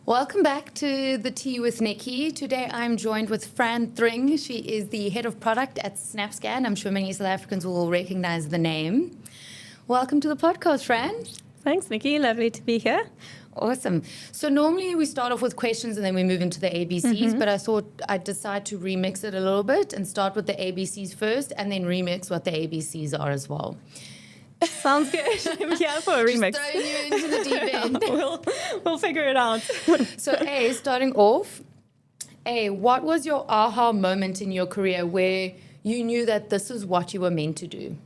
Welcome back to The Tea with Nicky. Today I'm joined with Fran Thring. She is the head of product at SnapScan. I'm sure many South Africans will recognize the name. Welcome to the podcast, Fran. Thanks, Nicky. Lovely to be here. Awesome. So normally we start off with questions and then we move into the ABCs, but I thought I'd decide to remix it a little bit and start with the ABCs first and then remix what the ABCs are as well. Sounds good. I'm here for a remix. Just throwing you into the deep end. We'll figure it out. So starting off, what was your aha moment in your career where you knew that this is what you were meant to do?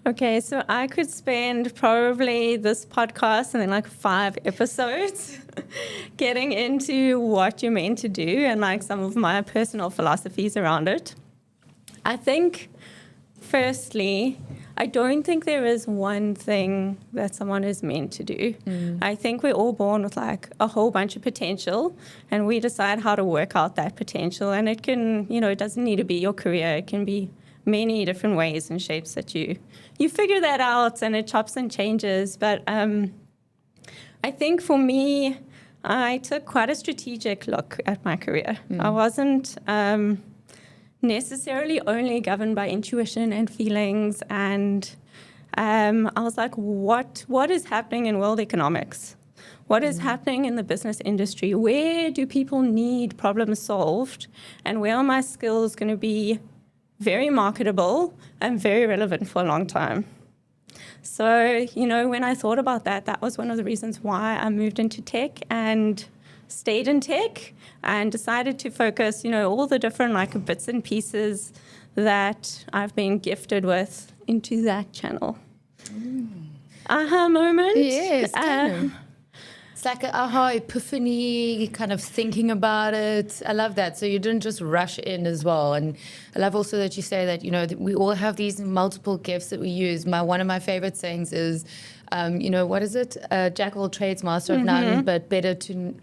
Okay, so I could spend probably this podcast and then like 5 episodes getting into what you're meant to do and like some of my personal philosophies around it. I think, firstly, I don't think there is one thing that someone is meant to do. I think we're all born with like a whole bunch of potential and we decide how to work out that potential. And it can, it doesn't need to be your career. It can be many different ways and shapes that you figure that out and it chops and changes. But I think for me, I took quite a strategic look at my career. I wasn't necessarily only governed by intuition and feelings, and I was like, what is happening in world economics? What is happening in the business industry? Where do people need problems solved? And where are my skills going to be very marketable and very relevant for a long time? So, when I thought about that, that was one of the reasons why I moved into tech and stayed in tech and decided to focus, all the different bits and pieces that I've been gifted with into that channel. Aha moment. Yes, it's like an aha epiphany, kind of thinking about it. I love that. So you didn't just rush in as well. And I love also that you say that, that we all have these multiple gifts that we use. One of my favorite sayings is, what is it? Jack of all trades, master of none, but better to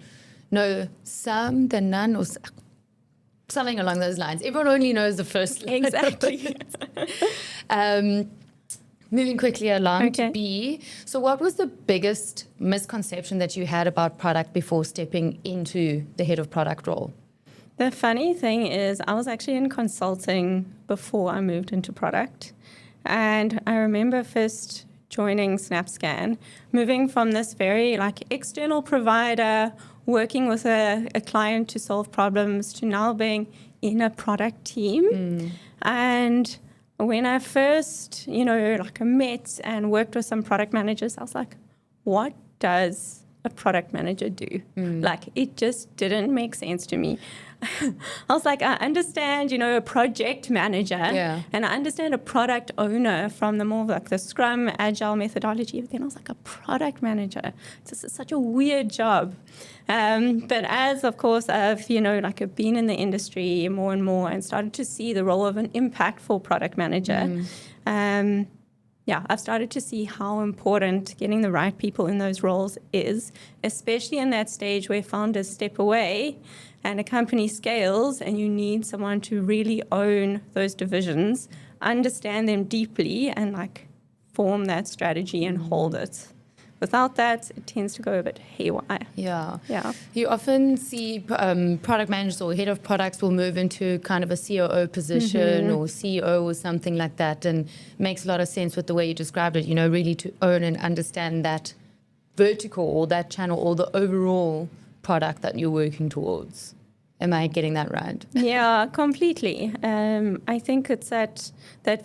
know some than none, or something along those lines. Everyone only knows the first line. Exactly. Moving quickly along to B. So what was the biggest misconception that you had about product before stepping into the head of product role? The funny thing is I was actually in consulting before I moved into product. And I remember first joining SnapScan, moving from this very external provider, working with a client to solve problems, to now being in a product team. And when I first, met and worked with some product managers, I was like, what does a product manager do? It just didn't make sense to me. I was like, I understand, a project manager, and I understand a product owner from the more the Scrum, Agile methodology. But then I was like, a product manager. This is such a weird job. But as, of course, I've, I've been in the industry more and more and started to see the role of an impactful product manager, I've started to see how important getting the right people in those roles is, especially in that stage where founders step away and a company scales and you need someone to really own those divisions, understand them deeply, and form that strategy and hold it. Without that, it tends to go a bit haywire. Yeah. Yeah. You often see product managers or head of products will move into kind of a COO position or CEO or something like that, and makes a lot of sense with the way you described it, really to own and understand that vertical or that channel or the overall product that you're working towards. Am I getting that right? Yeah, completely. I think it's that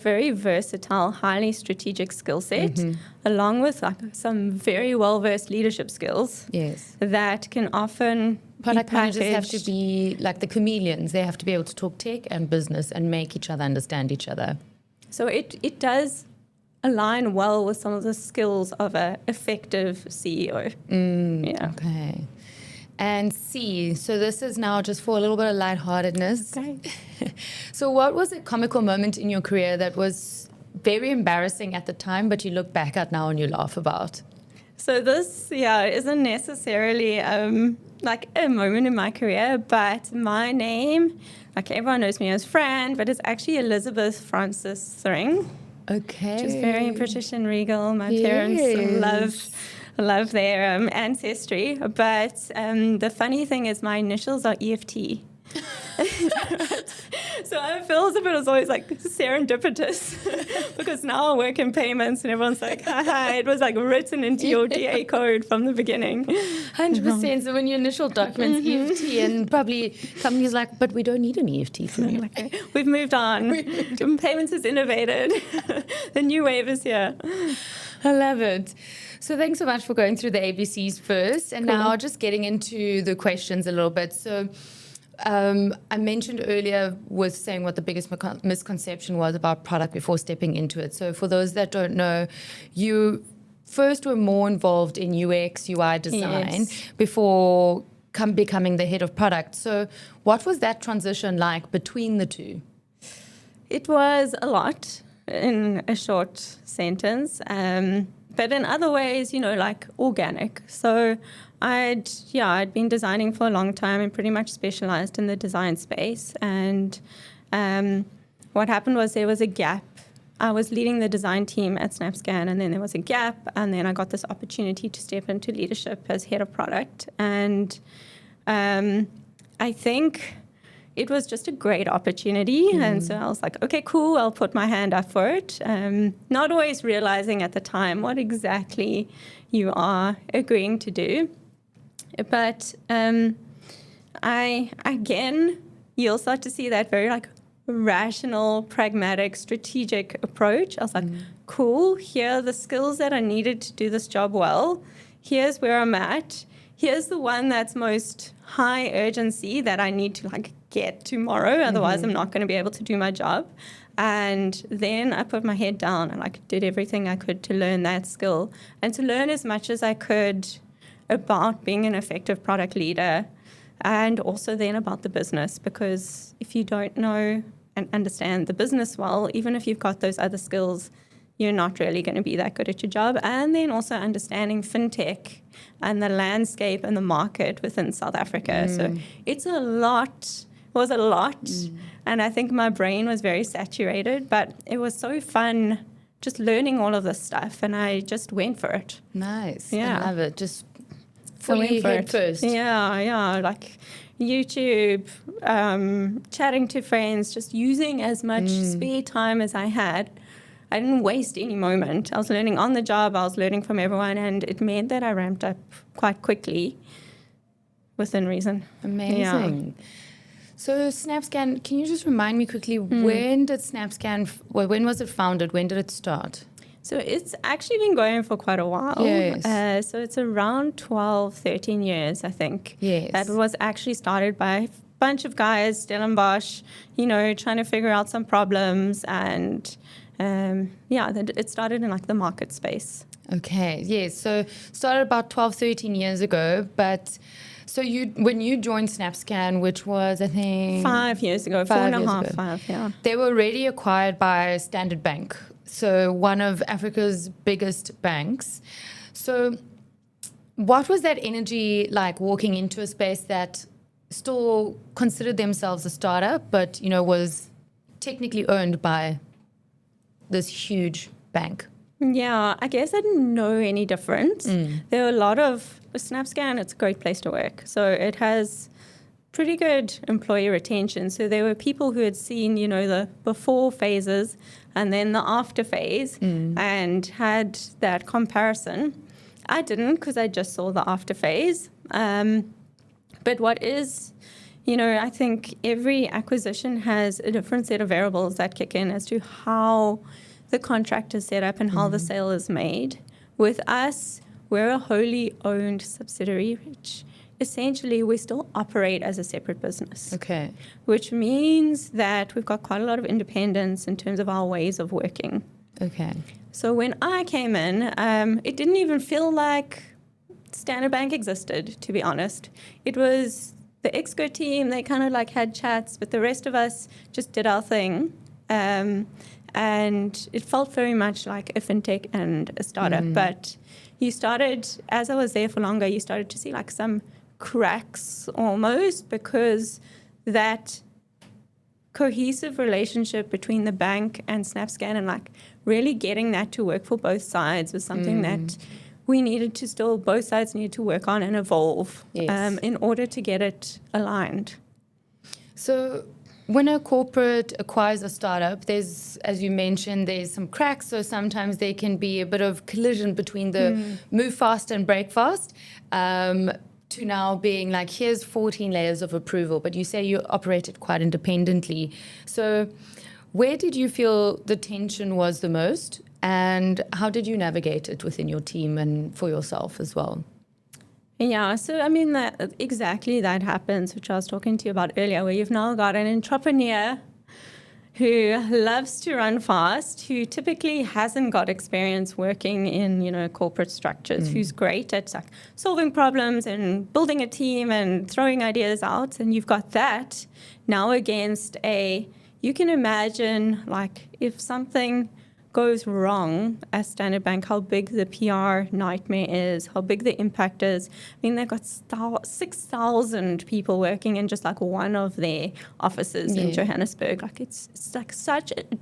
very versatile, highly strategic skill set, along with some very well-versed leadership skills. Yes. That can often product managers have to be like the chameleons. They have to be able to talk tech and business and make each other understand each other. So it does align well with some of the skills of an effective CEO. Yeah. Okay. And C, so this is now just for a little bit of lightheartedness. Okay. So what was a comical moment in your career that was very embarrassing at the time, but you look back at now and you laugh about? So this, isn't necessarily a moment in my career, but my name, everyone knows me as Fran, but it's actually Elizabeth Frances Thring. Okay. Which is very British and regal. My parents love their ancestry. But the funny thing is my initials are EFT. So I feel as if it was always like serendipitous because now I work in payments and everyone's like, hi, it was like written into your DA code from the beginning. 100%. So when your initial documents EFT and probably companies like, but we don't need an EFT from you. We've moved on. Payments is innovated. The new wave is here. I love it. So thanks so much for going through the ABCs first. And now just getting into the questions a little bit. So I mentioned earlier with saying what the biggest misconception was about product before stepping into it. So for those that don't know, you first were more involved in UX, UI design before becoming the head of product. So what was that transition like between the two? It was a lot in a short sentence. But in other ways, like organic. So I'd been designing for a long time and pretty much specialized in the design space. And what happened was there was a gap. I was leading the design team at SnapScan, and then there was a gap. And then I got this opportunity to step into leadership as head of product. And I think it was just a great opportunity. And so I was like, okay, cool, I'll put my hand up for it. Not always realizing at the time what exactly you are agreeing to do. But you'll start to see that very like rational, pragmatic, strategic approach. I was like, cool, here are the skills that are needed to do this job well. Here's where I'm at. Here's the one that's most high urgency that I need to like get tomorrow. Otherwise, I'm not going to be able to do my job. And then I put my head down and like did everything I could to learn that skill and to learn as much as I could about being an effective product leader and also then about the business. Because if you don't know and understand the business well, even if you've got those other skills, you're not really going to be that good at your job. And then also understanding fintech and the landscape and the market within South Africa. So it's a lot. And I think my brain was very saturated, but it was so fun just learning all of this stuff, and I just went for it. Nice. Yeah. I love it. Just fully head first. Yeah, like YouTube, chatting to friends, just using as much spare time as I had. I didn't waste any moment. I was learning on the job, I was learning from everyone, and it meant that I ramped up quite quickly within reason. Amazing. Yeah. So SnapScan, can you just remind me quickly, when did SnapScan, when was it founded? When did it start? So it's actually been going for quite a while. Yes. So it's around 12, 13 years, I think. Yes. That was actually started by a bunch of guys, Stellenbosch, trying to figure out some problems. And it started in like the market space. Okay, yes. So started about 12, 13 years ago, but... So when you joined SnapScan, which was, I think... 5 years ago, 4.5, yeah. They were already acquired by Standard Bank, so one of Africa's biggest banks. So what was that energy like walking into a space that still considered themselves a startup, but, was technically owned by this huge bank? Yeah, I guess I didn't know any difference. There were a lot of... SnapScan, it's a great place to work. So it has pretty good employee retention. So there were people who had seen, the before phases and then the after phase and had that comparison. I didn't because I just saw the after phase. But what is... I think every acquisition has a different set of variables that kick in as to how the contract is set up and how the sale is made. With us, we're a wholly owned subsidiary, which essentially we still operate as a separate business. Okay. Which means that we've got quite a lot of independence in terms of our ways of working. Okay. So when I came in, it didn't even feel like Standard Bank existed, to be honest. It was the Exco team, they kind of like had chats, but the rest of us just did our thing. And it felt very much like a fintech and a startup. But you started, as I was there for longer, you started to see like some cracks almost, because that cohesive relationship between the bank and SnapScan and like really getting that to work for both sides was something that both sides needed to work on and evolve Yes. in order to get it aligned. So when a corporate acquires a startup, there's, as you mentioned, there's some cracks. So sometimes there can be a bit of collision between the move fast and break fast, to now being like, here's 14 layers of approval. But you say you operated quite independently. So where did you feel the tension was the most? And how did you navigate it within your team and for yourself as well? Yeah, so I mean, exactly that happens, which I was talking to you about earlier, where you've now got an entrepreneur who loves to run fast, who typically hasn't got experience working in, corporate structures, who's great at like solving problems and building a team and throwing ideas out. And you've got that now against you can imagine like if something goes wrong at Standard Bank, how big the PR nightmare is, how big the impact is. I mean, they've got 6,000 people working in just like one of their offices in Johannesburg. Like it's like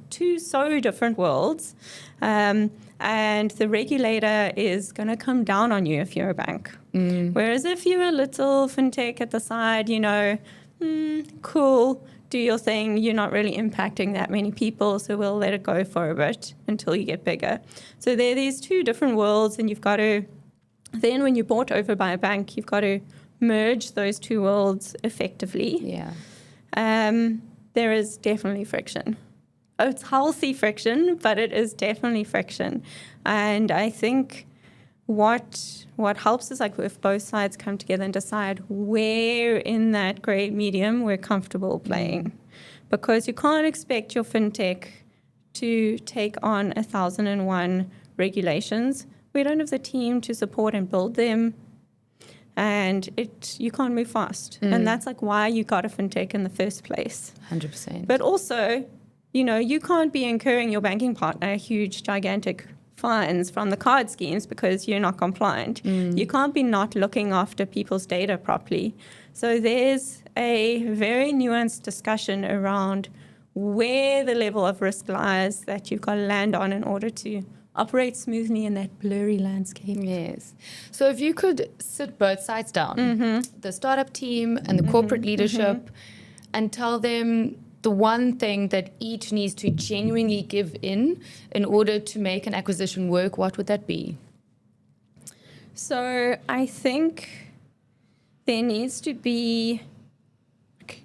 two so different worlds. And the regulator is going to come down on you if you're a bank. Whereas if you're a little fintech at the side, cool, do your thing, you're not really impacting that many people, so we'll let it go for a bit until you get bigger. So there are these two different worlds, and you've got to, then when you're bought over by a bank, you've got to merge those two worlds effectively. Yeah. There is definitely friction. It's healthy friction, but it is definitely friction. And I think what helps is like if both sides come together and decide where in that gray medium we're comfortable playing. Because you can't expect your fintech to take on 1,001 regulations. We don't have the team to support and build them. And you can't move fast. And that's like why you got a fintech in the first place. 100%. But also, you can't be incurring your banking partner huge, gigantic fines from the card schemes because you're not compliant. You can't be not looking after people's data properly. So there's a very nuanced discussion around where the level of risk lies that you've got to land on in order to operate smoothly in that blurry landscape. Yes. So if you could sit both sides down, the startup team and the corporate leadership, and tell them the one thing that each needs to genuinely give in order to make an acquisition work, what would that be? So I think there needs to be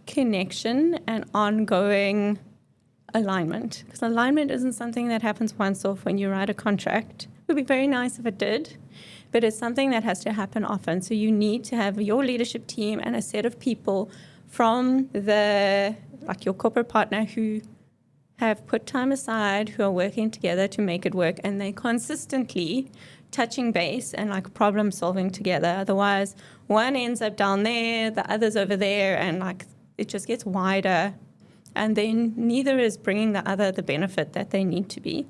connection and ongoing alignment. Because alignment isn't something that happens once off when you write a contract. It would be very nice if it did, but it's something that has to happen often. So you need to have your leadership team and a set of people from your corporate partner who have put time aside, who are working together to make it work, and they consistently touching base and like problem solving together. Otherwise, one ends up down there, the other's over there, and like it just gets wider. And then neither is bringing the other the benefit that they need to be.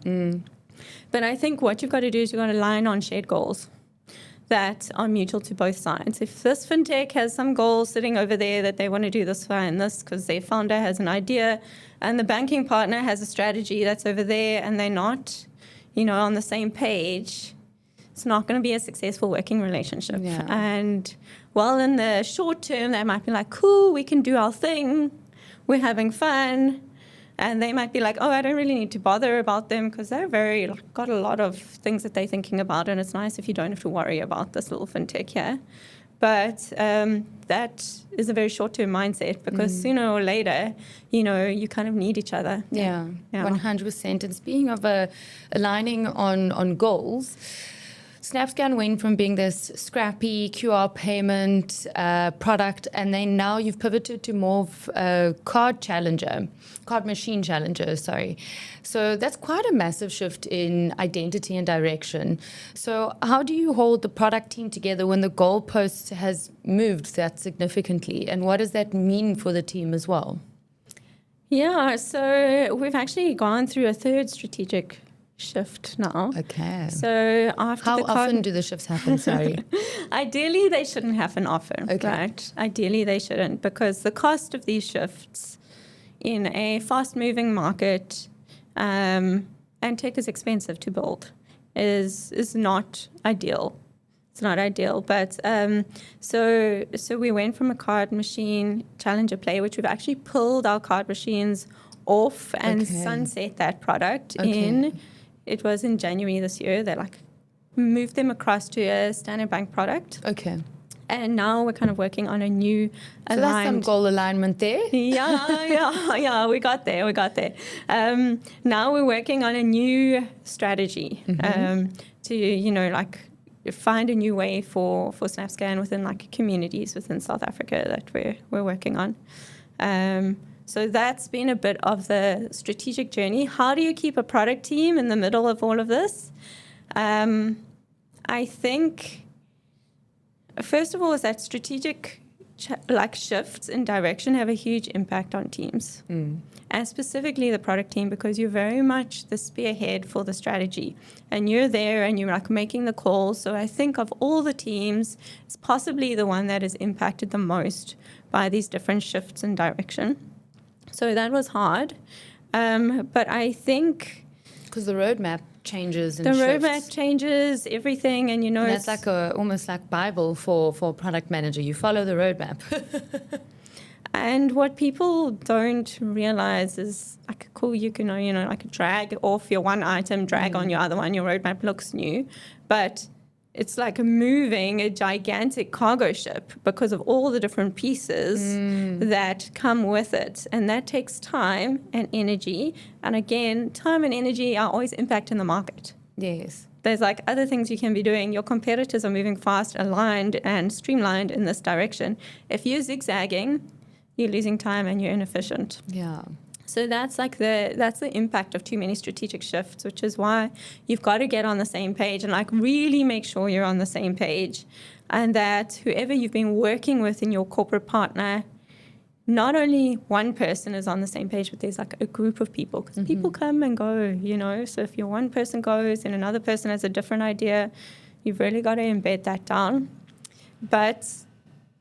But I think what you've got to do is you've got to align on shared goals that are mutual to both sides. If this fintech has some goals sitting over there that they want to do this and this because their founder has an idea, and the banking partner has a strategy that's over there, and they're not, on the same page, it's not going to be a successful working relationship. Yeah. And while in the short term, they might be like, cool, we can do our thing, we're having fun. And they might be like, oh, I don't really need to bother about them because they're got a lot of things that they're thinking about. And it's nice if you don't have to worry about this little fintech here. But that is a very short-term mindset because sooner or later, you kind of need each other. Yeah. 100%. And speaking of aligning on goals, SnapScan went from being this scrappy QR payment product, and then now you've pivoted to more of a card machine challenger, sorry. So that's quite a massive shift in identity and direction. So how do you hold the product team together when the goalpost has moved that significantly? And what does that mean for the team as well? Yeah, so we've actually gone through a third strategic shift now. Okay. So after how often do the shifts happen? Sorry. Ideally, they shouldn't happen often. Okay. Right? Ideally, they shouldn't, because the cost of these shifts in a fast-moving market, and tech is expensive to build, is not ideal. It's not ideal, but so we went from a card machine challenger play, which we've actually pulled our card machines off and sunset that product in. It was in January this year. They like moved them across to a Standard Bank product. Okay. And now we're kind of working on a new aligned. So that's some goal alignment there. Yeah, we got there. Now we're working on a new strategy to, you know, like find a new way for SnapScan within like communities within South Africa that we're working on. So that's been a bit of the strategic journey. How do you keep a product team in the middle of all of this? I think, first of all, is that strategic shifts in direction have a huge impact on teams. And specifically the product team, because you're very much the spearhead for the strategy. And you're there and you're like making the calls. So I think of all the teams, it's possibly the one that is impacted the most by these different shifts in direction. So that was hard. But I think... Because the roadmap changes and the shifts. roadmap changes, everything, and you know... And that's like almost like Bible for a product manager. You follow the roadmap. And what people don't realize is, like, cool, you can, you know, like drag off your one item, drag on your other one, your roadmap looks new. But it's like moving a gigantic cargo ship because of all the different pieces that come with it. And that takes time and energy. And again, time and energy are always impacting the market. Yes. There's like other things you can be doing. Your competitors are moving fast, aligned, and streamlined in this direction. If you're zigzagging, you're losing time and you're inefficient. Yeah. So that's like that's the impact of too many strategic shifts, which is why you've got to get on the same page and like really make sure you're on the same page, and that whoever you've been working with in your corporate partner, not only one person is on the same page, but there's like a group of people, because people come and go, you know. So if your one person goes and another person has a different idea, you've really got to embed that down. But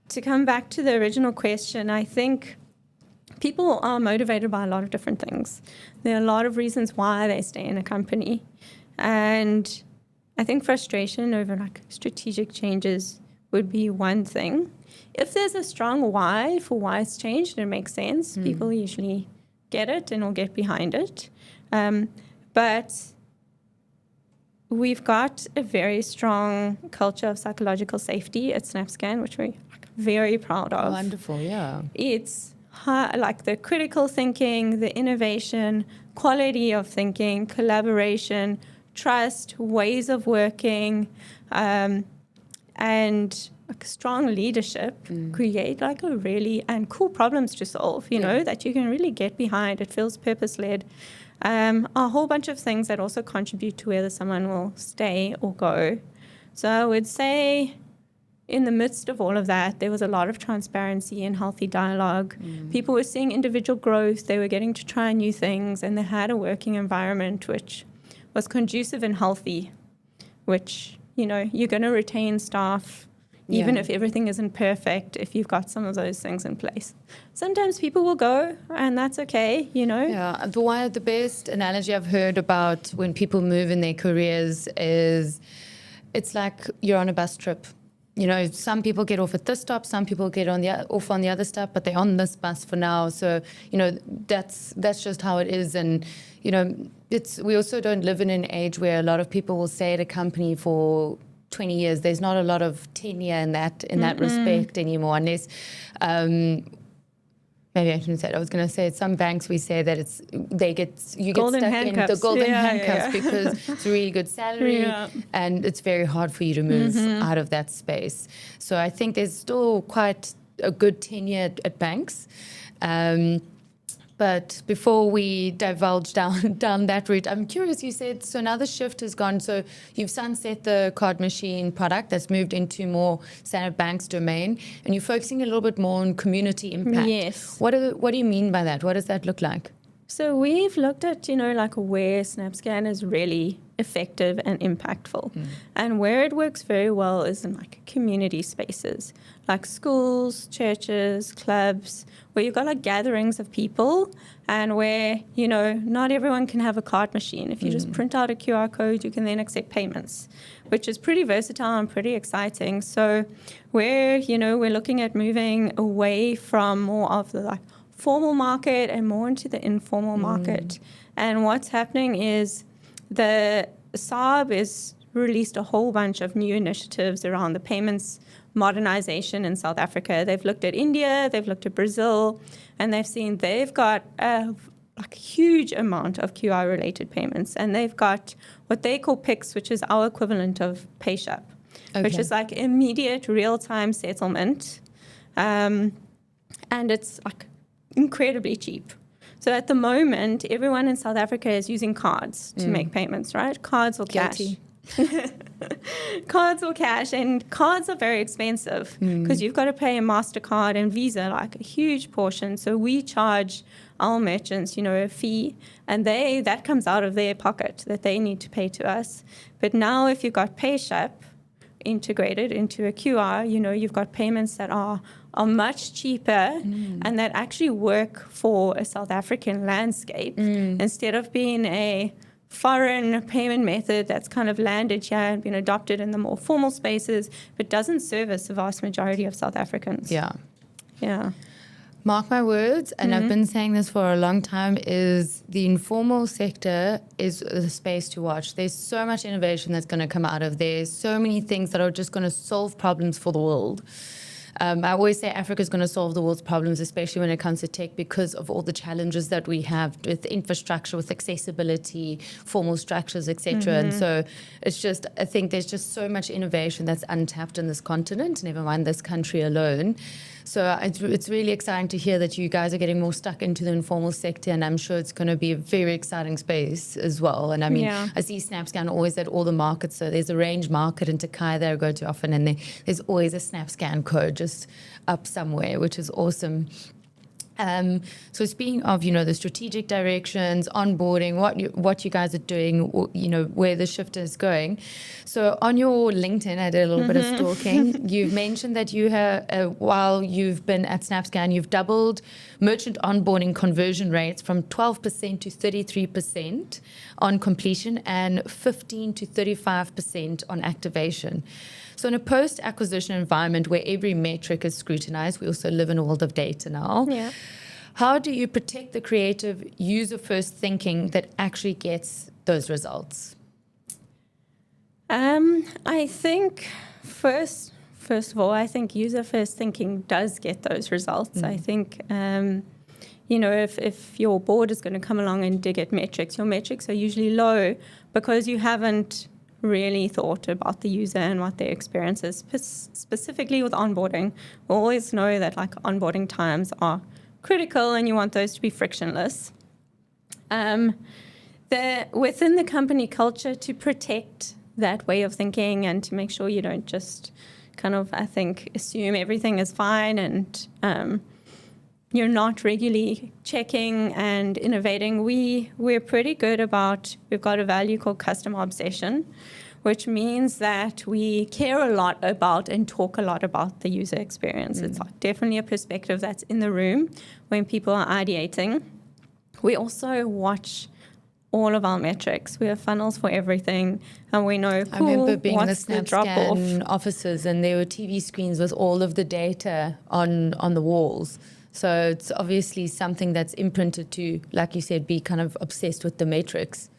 to come back to the original question, I think people are motivated by a lot of different things. There are a lot of reasons why they stay in a company. And I think frustration over like strategic changes would be one thing. If there's a strong why for why it's changed, it makes sense. People usually get it and will get behind it. But we've got a very strong culture of psychological safety at SnapScan, which we're very proud of. Wonderful, yeah. It's like the critical thinking, the innovation, quality of thinking, collaboration, trust, ways of working, and like strong leadership create like a really, and cool problems to solve, you know, that you can really get behind. It feels purpose-led. A whole bunch of things that also contribute to whether someone will stay or go. So I would say, in the midst of all of that, there was a lot of transparency and healthy dialogue. People were seeing individual growth. They were getting to try new things, and they had a working environment which was conducive and healthy, which, you know, you're going to retain staff even if everything isn't perfect, if you've got some of those things in place. Sometimes people will go, and that's okay, you know. Yeah, the best analogy I've heard about when people move in their careers is it's like you're on a bus trip. You know, some people get off at this stop, some people get off on the other stop, but they're on this bus for now. So, you know, that's just how it is. And, you know, we also don't live in an age where a lot of people will stay at a company for 20 years. There's not a lot of tenure in that respect anymore, unless maybe I shouldn't say it. I was going to say at some banks we say that you get stuck in the golden handcuffs because it's a really good salary and it's very hard for you to move out of that space. So I think there's still quite a good tenure at banks. But before we divulge down that route, I'm curious, you said, so now the shift has gone, so you've sunset the card machine product that's moved into more Standard Bank's domain, and you're focusing a little bit more on community impact. Yes. What do you mean by that? What does that look like? So we've looked at, you know, like where SnapScan is really effective and impactful. And where it works very well is in like community spaces, like schools, churches, clubs, where you've got like gatherings of people and where, you know, not everyone can have a card machine. If you just print out a QR code, you can then accept payments, which is pretty versatile and pretty exciting. So where, you know, we're looking at moving away from more of the like formal market and more into the informal market. And what's happening is the SARB has released a whole bunch of new initiatives around the payments modernization in South Africa. They've looked at India, they've looked at Brazil, and they've seen they've got a huge amount of QR-related payments. And they've got what they call PIX, which is our equivalent of PayShap, which is like immediate real-time settlement. And it's like incredibly cheap. So at the moment, everyone in South Africa is using cards to make payments, right? Cards or cash. Cards or cash. And cards are very expensive because you've got to pay a MasterCard and Visa, like a huge portion. So we charge our merchants, you know, a fee, and that comes out of their pocket that they need to pay to us. But now if you've got PayShap integrated into a QR, you know, you've got payments that are much cheaper and that actually work for a South African landscape instead of being a foreign payment method that's kind of landed here and been adopted in the more formal spaces, but doesn't service the vast majority of South Africans. Yeah. Mark my words, and I've been saying this for a long time, is the informal sector is the space to watch. There's so much innovation that's going to come out of there. So many things that are just going to solve problems for the world. I always say Africa is going to solve the world's problems, especially when it comes to tech, because of all the challenges that we have with infrastructure, with accessibility, formal structures, etc. And so it's just, I think there's just so much innovation that's untapped in this continent, never mind this country alone. So it's really exciting to hear that you guys are getting more stuck into the informal sector, and I'm sure it's going to be a very exciting space as well. And I mean, I see SnapScan always at all the markets. So there's a range market in Takai that I go to often, and there's always a SnapScan code just up somewhere, which is awesome. So speaking of, you know, the strategic directions, onboarding, what you guys are doing, you know, where the shift is going. So on your LinkedIn, I did a little bit of stalking. You've mentioned that you have, while you've been at SnapScan, you've doubled merchant onboarding conversion rates from 12% to 33% on completion and 15 to 35% on activation. So in a post-acquisition environment where every metric is scrutinized, we also live in a world of data now. Yeah. How do you protect the creative user-first thinking that actually gets those results? I think first of all, I think user-first thinking does get those results. I think, you know, if your board is going to come along and dig at metrics, your metrics are usually low because you haven't really thought about the user and what their experience is, specifically with onboarding. We always know that like onboarding times are critical and you want those to be frictionless. Within the company culture, to protect that way of thinking and to make sure you don't just kind of, I think, assume everything is fine and you're not regularly checking and innovating. We're pretty good about, we've got a value called customer obsession, which means that we care a lot about and talk a lot about the user experience. It's definitely a perspective that's in the room when people are ideating. We also watch all of our metrics. We have funnels for everything, and we know, I remember being in the what's the drop-off. SnapScan offices, and there were TV screens with all of the data on the walls. So it's obviously something that's imprinted to, like you said, be kind of obsessed with the matrix.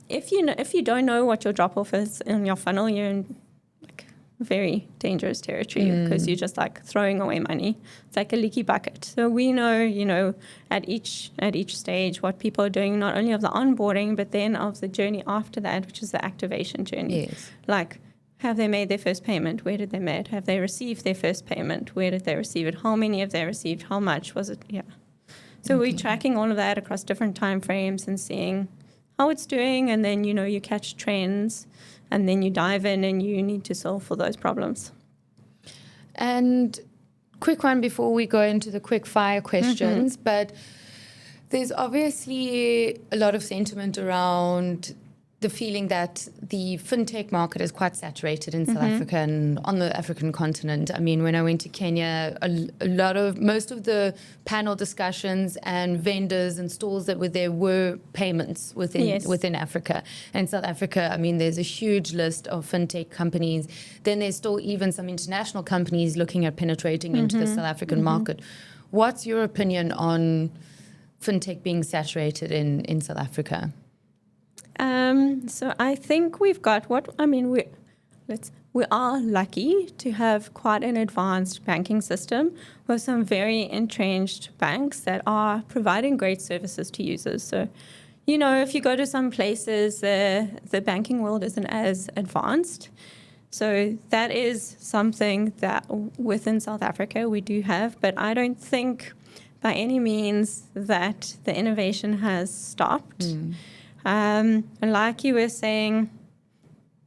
If you don't know what your drop-off is in your funnel, you're in like very dangerous territory because you're just like throwing away money. It's like a leaky bucket. So we know, you know, at each stage what people are doing, not only of the onboarding, but then of the journey after that, which is the activation journey. Yes. Like, have they made their first payment? Where did they make? Have they received their first payment? Where did they receive it? How many have they received? How much was it? Yeah. So we're tracking all of that across different time frames and seeing how it's doing, and then, you know, you catch trends, and then you dive in and you need to solve for those problems. And quick one before we go into the quick fire questions, but there's obviously a lot of sentiment around the feeling that the fintech market is quite saturated in South Africa and on the African continent. I mean, when I went to Kenya, most of the panel discussions and vendors and stalls that were there were payments within Africa. And South Africa, I mean, there's a huge list of fintech companies. Then there's still even some international companies looking at penetrating into the South African market. What's your opinion on fintech being saturated in South Africa? So I think we've got we are lucky to have quite an advanced banking system with some very entrenched banks that are providing great services to users. So, if you go to some places, the banking world isn't as advanced. So that is something that within South Africa we do have, but I don't think by any means that the innovation has stopped. And like you were saying,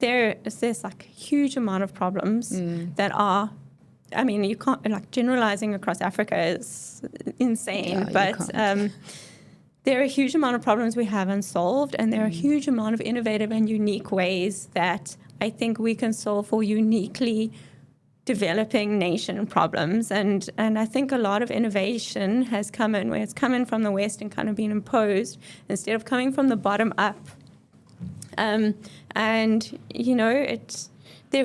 there's like a huge amount of problems that are, I mean, you can't, like generalizing across Africa is insane, but there are a huge amount of problems we haven't solved, and there are a huge amount of innovative and unique ways that I think we can solve for uniquely developing nation problems. And I think a lot of innovation has come in where it's come in from the West and kind of been imposed instead of coming from the bottom up. There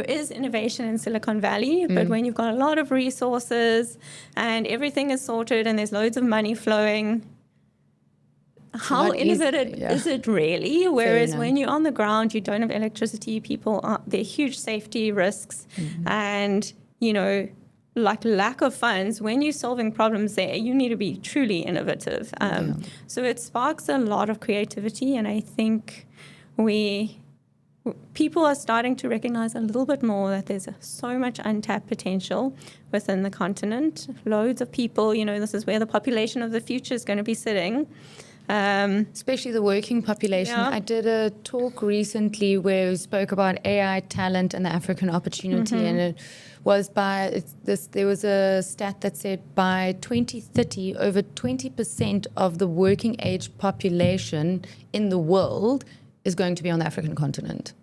is innovation in Silicon Valley, but when you've got a lot of resources and everything is sorted and there's loads of money flowing, how innovative is it really? Whereas when you're on the ground, you don't have electricity, there are huge safety risks and, lack of funds. When you're solving problems there, you need to be truly innovative. So it sparks a lot of creativity, and I think people are starting to recognize a little bit more that there's so much untapped potential within the continent. Loads of people, this is where the population of the future is going to be sitting. Especially the working population. I did a talk recently where we spoke about AI talent and the African opportunity, and it was there was a stat that said by 2030, over 20% of the working age population in the world is going to be on the African continent.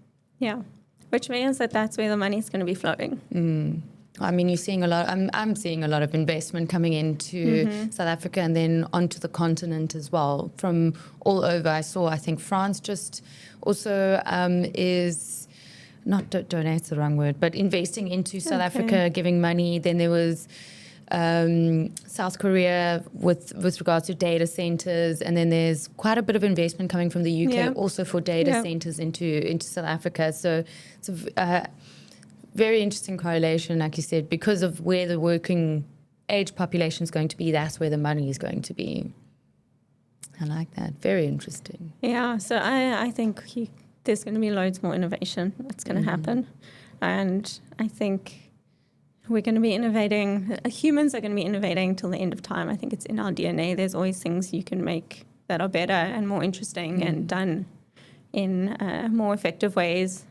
Yeah, which means that's where the money is going to be flowing. I mean, you're seeing I'm seeing a lot of investment coming into South Africa and then onto the continent as well from all over. I think France just also is, not donate's the wrong word, but investing into South Africa, giving money. Then there was South Korea with regards to data centers, and then there's quite a bit of investment coming from the UK also for data centers into South Africa. So it's a very interesting correlation, like you said, because of where the working age population is going to be, that's where the money is going to be. I like that. Very interesting. Yeah, so I think there's going to be loads more innovation that's going to happen. And I think we're going to be innovating. Humans are going to be innovating till the end of time. I think it's in our DNA. There's always things you can make that are better and more interesting and done in more effective ways.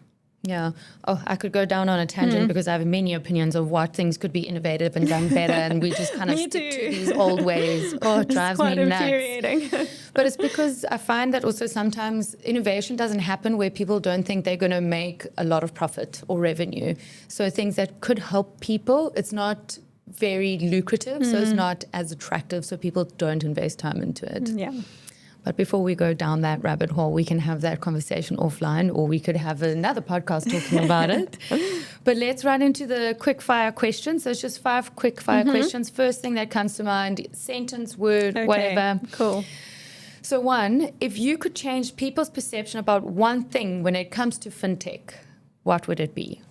Yeah. Oh, I could go down on a tangent because I have many opinions of what things could be innovative and done better, and we just kind of stick to these old ways. Oh, it drives me nuts. Infuriating. But it's because I find that also sometimes innovation doesn't happen where people don't think they're going to make a lot of profit or revenue. So things that could help people, it's not very lucrative, so it's not as attractive, so people don't invest time into it. Yeah. But before we go down that rabbit hole, we can have that conversation offline, or we could have another podcast talking about it. But let's run into the quick fire questions. So it's just 5 quick fire questions. First thing that comes to mind, sentence, word, whatever. Cool. So 1, if you could change people's perception about one thing when it comes to fintech, what would it be?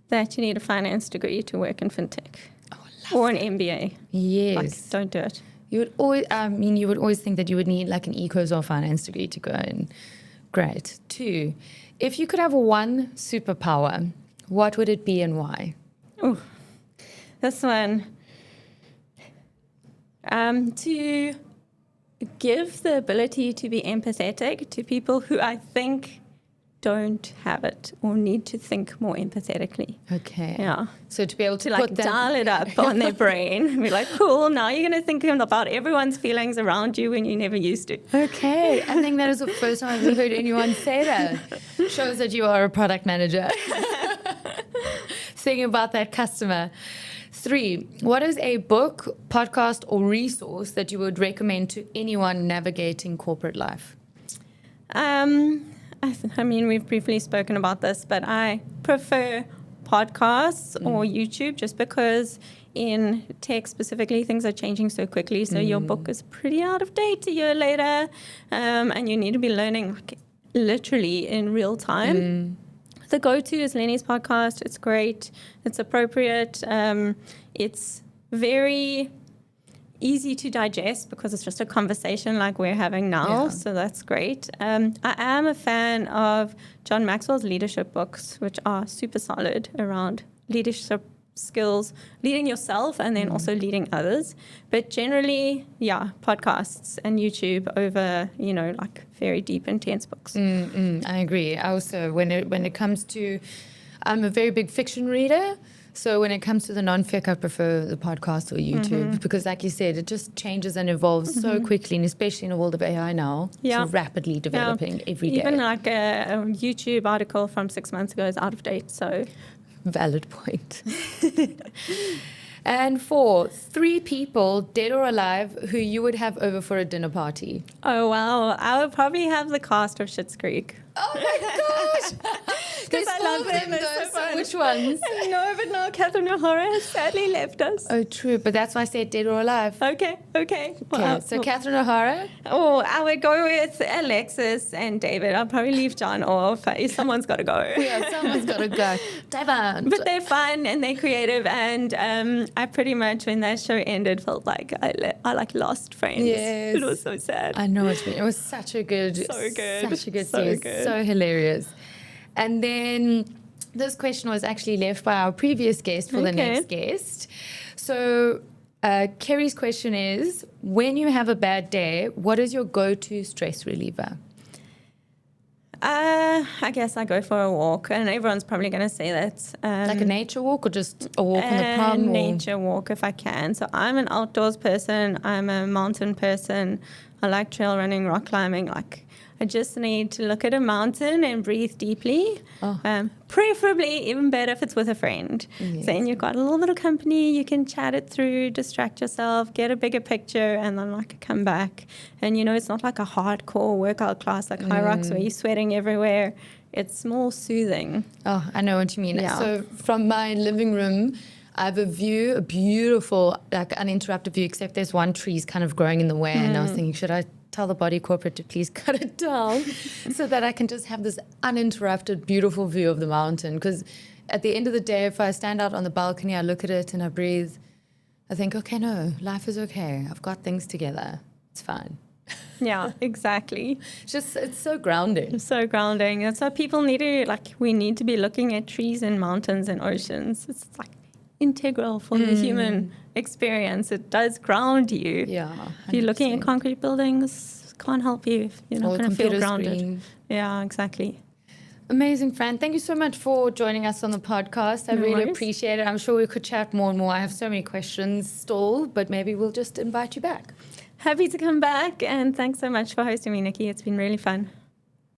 That you need a finance degree to work in fintech. Oh, or an MBA. Yes. Don't do it. You would always think that you would need like an ecos or finance degree to go in. Great. 2, if you could have one superpower, what would it be and why? Oh, this one. To give the ability to be empathetic to people who I think don't have it or need to think more empathetically. Okay. Yeah. So to be able to To like put that, dial it up on their brain and be like, cool, now you're going to think about everyone's feelings around you when you never used to. Okay, I think that is the first time I've ever heard anyone say that. Shows that you are a product manager. Thinking about that customer. 3, what is a book, podcast, or resource that you would recommend to anyone navigating corporate life? I mean, we've briefly spoken about this, but I prefer podcasts or YouTube just because in tech specifically, things are changing so quickly. So your book is pretty out of date a year later, and you need to be learning like, literally in real time. The go-to is Lenny's podcast. It's great. It's appropriate. It's very easy to digest because it's just a conversation like we're having now. Yeah. So that's great. I am a fan of John Maxwell's leadership books, which are super solid around leadership skills, leading yourself and then also leading others. But generally, yeah, podcasts and YouTube over, like very deep, intense books. I agree. I also, when it comes to, I'm a very big fiction reader. So when it comes to the non-fic, I prefer the podcast or YouTube because, like you said, it just changes and evolves so quickly, and especially in the world of AI now, it's rapidly developing every day. Even like a YouTube article from 6 months ago is out of date. So valid point. And 4, 3 people, dead or alive, who you would have over for a dinner party. Oh, wow. I would probably have the cast of Schitt's Creek. Oh, my gosh. Because I love them. They're so fun. Which ones? No, but now Catherine O'Hara has sadly left us. Oh, true. But that's why I said dead or alive. Okay. Okay, so Catherine O'Hara? Oh, I would go with Alexis and David. I'll probably leave John off. Someone's got to go. Yeah, someone's got to go. David. But they're fun and they're creative. And I pretty much, when that show ended, felt like I like lost friends. Yes. It was so sad. I know what you mean. It was such a good series. So hilarious. And then this question was actually left by our previous guest for the next guest. So Kerry's question is, when you have a bad day, what is your go-to stress reliever? I guess I go for a walk, and everyone's probably going to say that. Like a nature walk or just a walk on the prom? A nature walk if I can. So I'm an outdoors person. I'm a mountain person. I like trail running, rock climbing. I just need to look at a mountain and breathe deeply. Preferably, even better if it's with a friend. Yes. So then you've got a little bit of company, you can chat it through, distract yourself, get a bigger picture, and then come back. And it's not like a hardcore workout class like High Rocks where you're sweating everywhere. It's more soothing. Oh, I know what you mean. Yeah. So from my living room, I have a beautiful, uninterrupted view, except there's one tree's kind of growing in the way. And I was thinking, should I tell the body corporate to please cut it down so that I can just have this uninterrupted, beautiful view of the mountain? Because at the end of the day, if I stand out on the balcony, I look at it and I breathe, I think, okay, no, life is okay. I've got things together. It's fine. Yeah, exactly. It's so grounding. It's so grounding. And so people need to, we need to be looking at trees and mountains and oceans. It's integral for the human experience. It does ground you. Yeah. 100%. If you're looking at concrete buildings, can't help you if you're not going to feel grounded. Screen. Yeah, exactly. Amazing, Fran. Thank you so much for joining us on the podcast. I really appreciate it. I'm sure we could chat more and more. I have so many questions still, but maybe we'll just invite you back. Happy to come back, and thanks so much for hosting me, Nicky. It's been really fun.